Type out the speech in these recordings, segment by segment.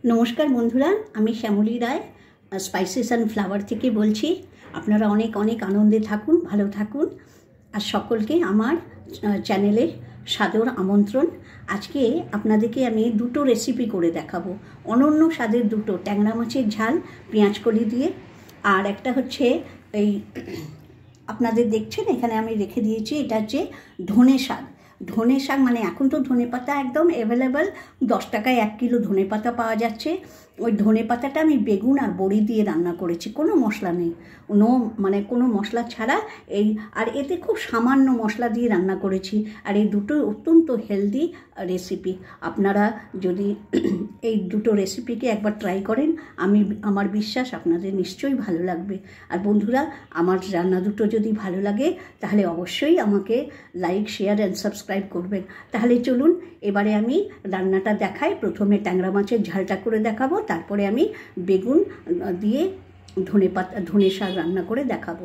नमस्कार बंधुरा आमी श्यामली राय स्पाइसेस एंड फ्लावर थेके बोलছি। আপনারা অনেক অনেক আনন্দে থাকুন, ভালো থাকুন। আর সকলকে আমার চ্যানেলে সাদর আমন্ত্রণ। আজকে আপনাদেরকে আমি দুটো রেসিপি করে দেখাবো, অনন্য স্বাদের দুটো, ট্যাংরা মাছের ঝাল পেঁয়াজকলি দিয়ে, আর একটা হচ্ছে এই আপনাদের দেখছেন এখানে আমি রেখে দিয়েছি, এটা হচ্ছে ধনে শাক। ধনে শাক মানে এখন তো ধনে পাতা একদম অ্যাভেলেবেল, 10 টাকায় 1 কিলো ধনে পাতা পাওয়া যাচ্ছে। ওই ধনে পাতাটা আমি বেগুন আর বড়ি দিয়ে রান্না করেছি, কোনো মশলা নেই, কোনো মশলা ছাড়া। এই আর এতে খুব সামান্য মশলা দিয়ে রান্না করেছি। আর এই দুটো অত্যন্ত হেলদি রেসিপি। আপনারা যদি এই দুটো রেসিপিকে একবার ট্রাই করেন, আমার বিশ্বাস আপনাদের নিশ্চয়ই ভালো লাগবে। আর বন্ধুরা, আমার রান্না দুটো যদি ভালো লাগে তাহলে অবশ্যই আমাকে লাইক, শেয়ার অ্যান্ড সাবস্ক্রাইব করবেন। তাহলে চলুন এবারে আমি রান্নাটা দেখাই। প্রথমে ট্যাংরা মাছের ঝালটা করে দেখাবো, তারপরে আমি বেগুন দিয়ে ধনে শাক রান্না করে দেখাবো।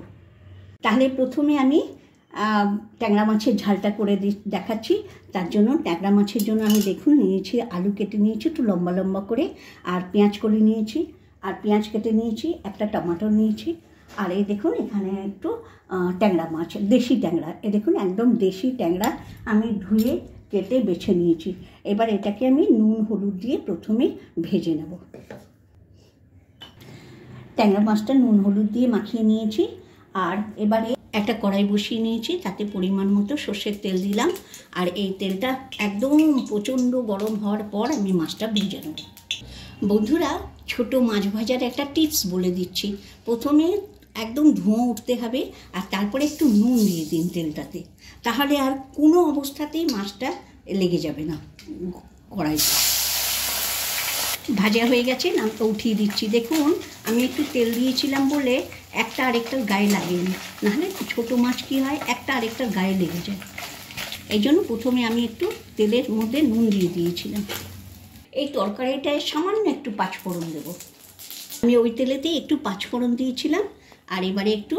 তাহলে প্রথমে আমি ট্যাংরা মাছের ঝালটা করে দেখাচ্ছি। তার জন্য ট্যাংরা মাছের জন্য আমি দেখুন নিয়েছি, আলু কেটে নিয়েছি একটু লম্বা লম্বা করে, আর পেঁয়াজ কলি নিয়েছি, আর পেঁয়াজ কেটে নিয়েছি, একটা টমেটো নিয়েছি, আর এই দেখুন এখানে একটু ট্যাংরা মাছ, দেশি ট্যাংরা, এ দেখুন একদম দেশি ট্যাংরা আমি ধুয়ে কেটে বেছে নিয়েছি। এবার এটাকে আমি নুন হলুদ দিয়ে প্রথমে ভেজে নেব। ট্যাংরা মাছটা নুন হলুদ দিয়ে মাখিয়ে নিয়েছি। আর এবারে একটা কড়াই বসিয়ে নিয়েছি, তাতে পরিমাণ মতো সর্ষের তেল দিলাম। আর এই তেলটা একদম প্রচণ্ড গরম হওয়ার পর আমি মাছটা ভেজে নেব। বন্ধুরা, ছোট মাছ ভাজার একটা টিপস বলে দিচ্ছি। প্রথমে একদম ধোঁয়া উঠতে হবে, আর তারপরে একটু নুন দিয়ে দিন তেলটাতে, তাহলে আর কোনো অবস্থাতেই মাছটা লেগে যাবে না কড়াইতে। ভাজা হয়ে গেছে, নামটা উঠিয়ে দিচ্ছি। দেখুন আমি একটু তেল দিয়েছিলাম বলে একটা আরেকটার গায়ে লাগেনি, নাহলে ছোটো মাছ কী হয়, একটা আরেকটার গায়ে লেগে যায়। এই জন্য প্রথমে আমি একটু তেলের মধ্যে নুন দিয়ে দিয়েছিলাম। এই তরকারিটায় সামান্য একটু পাঁচফোড়ন দেবো। আমি ওই তেলেতেই একটু পাঁচফোড়ন দিয়েছিলাম, আর এবারে একটু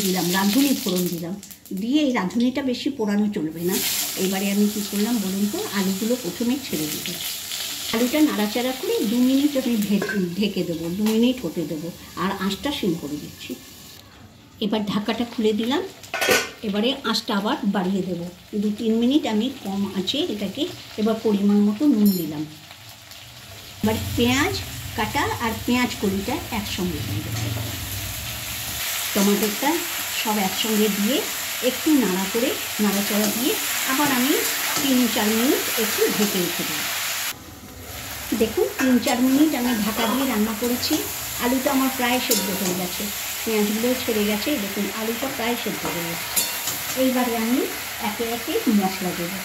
দিলাম রাঁধুনি ফোড়ন দিলাম। দিয়ে এই রাঁধুনিটা বেশি পোড়ানো চলবে না। এবারে আমি কী করলাম বলুন তো, আলুগুলো প্রথমে ছেড়ে দেবো। আলুটা নাড়াচাড়া করে 2 মিনিট আমি ঢেকে দেবো, 2 মিনিট হতে দেবো, আর আঁচটা সিম করে দিচ্ছি। এবার ঢাকাটা খুলে দিলাম। এবারে আঁচটা আবার বাড়িয়ে দেবো, 2-3 মিনিট আমি কম আঁচে এটাকে। এবার পরিমাণ মতো নুন দিলাম। এবার পেঁয়াজ কাটা আর পেঁয়াজ কলিটা একসঙ্গে দিয়ে দেবো, টমেটোটা সব একসঙ্গে দিয়ে একটু নাড়াচাড়া দিয়ে আবার আমি 3-4 মিনিট একটু ঢেকে রেখে দেবো। দেখুন 3-4 মিনিট আমি ঢাকা দিয়ে রান্না করেছি। আলুটা আমার প্রায় সেদ্ধ হয়ে গেছে, পেঁয়াজগুলোও ছেড়ে গেছে। দেখুন আলুটা প্রায় সেদ্ধ হয়ে গেছে। এইবারে আমি একে একে মশলা দেবো।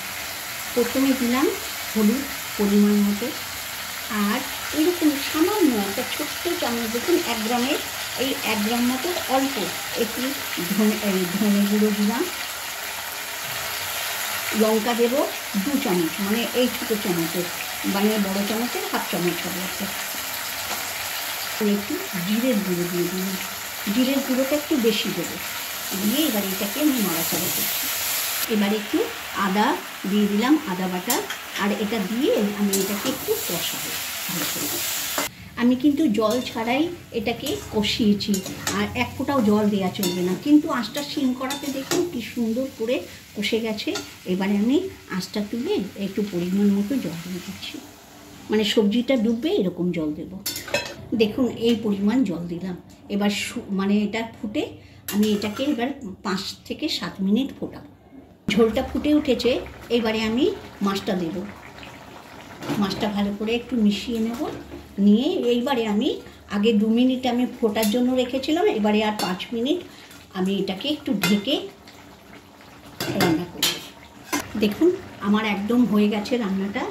প্রথমে দিলাম হলুদ পরিমাণ মতো, আর এরকম সামান্য একটা ছোট্ট চামচ, দেখুন 1 গ্রামের, এই 1 গ্রাম মতো অল্প একটু ধনে গুঁড়ো দিলাম। লঙ্কা দেবো 2 চামচ, মানে এই ছোটো চামচের, মানে বড়ো চামচের 1/2 চামচ হবে একটা। একটু জিরের গুঁড়ো দিয়ে দিলাম, জিরের গুঁড়োটা একটু বেশি দেবো। দিয়ে এবার এটাকে আমি নাড়াচাড়া করছি। এবার একটু আদা দিয়ে দিলাম, আদা বাটা, আর এটা দিয়ে আমি এটাকে একটু কষাবো ভালো করে। আমি কিন্তু জল ছাড়াই এটাকে কষিয়েছি, আর 1 ফোঁটাও জল দেওয়া চলবে না। কিন্তু আঁচটা সিম করাতে দেখুন কি সুন্দর করে কষে গেছে। এবারে আমি আঁচটা তুলে একটু পরিমাণ মতো জল দিয়ে দিচ্ছি, মানে সবজিটা ডুববে এরকম জল দেব। দেখুন এই পরিমাণ জল দিলাম। এবার মানে এটা ফুটে আমি এটাকে এবার 5 থেকে 7 মিনিট ফোটাবো। ঝোলটা ফুটে উঠেছে, এবারে আমি মাছটা দেব। মাছটা ভালো করে একটু মিশিয়ে নেব। নিয়ে এইবারে আমি আগে 2 মিনিট আমি ফোটার জন্য রেখেছিলাম, এবারে আর 5 মিনিট আমি এটাকে একটু ঢেকে রান্না করব। দেখুন আমার একদম হয়ে গেছে রান্নাটা,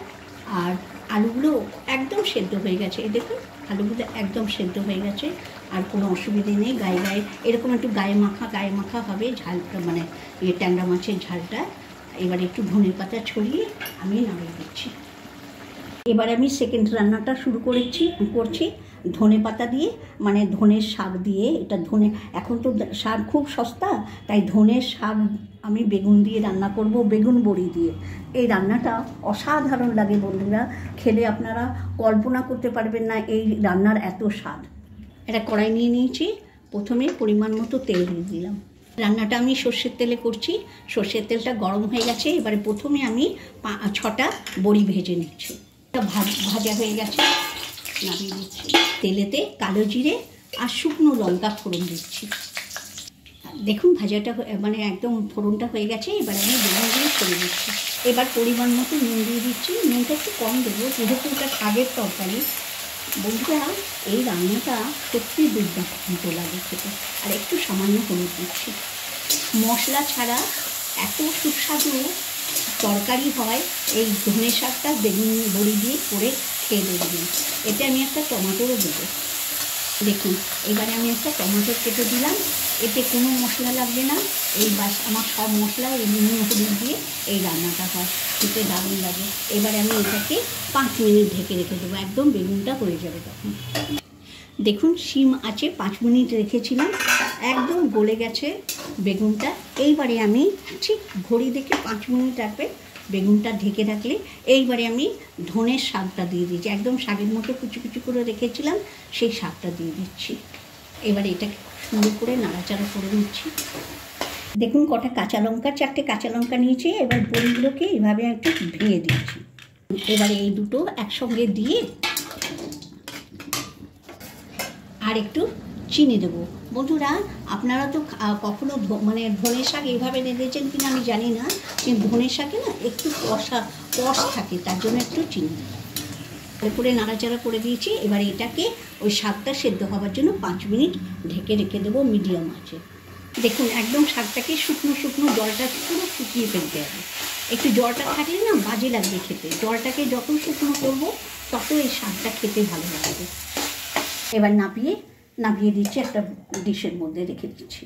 আর আলুগুলো একদম সেদ্ধ হয়ে গেছে। দেখুন আলুগুলো একদম সেদ্ধ হয়ে গেছে, আর কোনো অসুবিধে নেই। গায়ে এরকম একটু গায়ে মাখা হবে ঝালটা, মানে ট্যাংরা মাছের ঝালটা। এবার একটু ধনে পাতা ছড়িয়ে আমি নামিয়ে দিচ্ছি। এবার আমি সেকেন্ড রান্নাটা শুরু করছি। ধনে পাতা দিয়ে, মানে ধনের শাক দিয়ে, এটা ধনে, এখন তো শাক খুব সস্তা, তাই ধনের শাক আমি বেগুন দিয়ে রান্না করব, বেগুন বড়ি দিয়ে। এই রান্নাটা অসাধারণ লাগে বন্ধুরা, খেলে আপনারা কল্পনা করতে পারবেন না এই রান্নার এত স্বাদ। একটা কড়াই নিয়ে নিয়েছি, প্রথমে পরিমাণ মতো তেল দিয়ে দিলাম। রান্নাটা আমি সর্ষের তেলে করছি, সর্ষের তেলটা গরম হয়ে গেছে। এবারে প্রথমে আমি 6টা বড়ি ভেজে নিচ্ছি। ভাজা হয়ে গেছে, নামিয়ে দিচ্ছি। তেলেতে কালো জিরে আর শুকনো লঙ্কা ফোড়ন দিচ্ছি। দেখুন ভাজাটা মানে একদম ফোড়নটা হয়ে গেছে। এবার আমি বেগুন দিয়ে ছড়িয়ে দিচ্ছি। এবার পরিমাণ মতো নুন দিয়ে দিচ্ছি। নুনটা একটু কম দেবো, যেহেতু এটা শাকের তরকারি। বন্ধুরা, এই রান্নাটা সত্যি দুর্দান্ত লাগে খেতে। আর একটু সামান্য হলুদ দিচ্ছি। মশলা ছাড়া এত সুস্বাদু তরকারি হয় এই ধনে শাকটা বেগুন বড়ি দিয়ে করে খেয়ে দেখবেন। এতে আমি একটা টমেটোরও দেবো। দেখুন এবারে আমি একটা টমেটো কেটে দিলাম। এতে কোনো মশলা লাগবে না, এই বাস আমার সব মশলা এই নুন হলুদ দিয়ে এই রান্নাটা হয়, খেতে দারুণ লাগে। এবারে আমি এটাকে 5 মিনিট ঢেকে রেখে দেবো, একদম বেগুনটা হয়ে যাবে তখন। দেখুন সিম আছে, 5 মিনিট রেখেছিলাম, একদম গলে গেছে বেগুনটা। এইবারে আমি ঠিক ঘড়ি দেখে 5 মিনিট রাখবে, বেগুনটা ঢেকে রাখলে। এইবারে আমি ধনের শাকটা দিয়ে দিচ্ছি, একদম শাকের মতো কুচি কুচি করে রেখেছিলাম, সেই শাকটা দিয়ে দিচ্ছি। এবারে এটাকে সুন্দর করে নাড়াচাড়া করে নিচ্ছি। দেখুন কটা কাঁচা লঙ্কা, 4টে কাঁচা লঙ্কা নিয়েছি। এবার বড়িগুলোকে এভাবে একটু ভেঙে দিচ্ছি। এবারে এই দুটো একসঙ্গে দিয়ে আর একটু চিনি দেবো। বন্ধুরা, আপনারা তো কখনো মানে ধনে শাক এইভাবে রেঁধেছেন কিনা আমি জানি না, কিন্তু ধনে শাকে না একটু কষ থাকে, তার জন্য একটু চিনি দেবো। করে নাড়াচাড়া করে দিয়েছি। এবার এটাকে ওই শাকটা সেদ্ধ হওয়ার জন্য 5 মিনিট ঢেকে রেখে দেবো মিডিয়াম আঁচে। দেখুন একদম শাকটাকে শুকনো শুকনো, জলটা পুরো শুকিয়ে ফেলতে হবে। একটু জলটা থাকলে না বাজে লাগবে খেতে। জলটাকে যত শুকনো করবো তত এই শাকটা খেতে ভালো লাগবে। এবার নাপিয়ে দিচ্ছি, একটা ডিশের মধ্যে রেখে দিচ্ছি।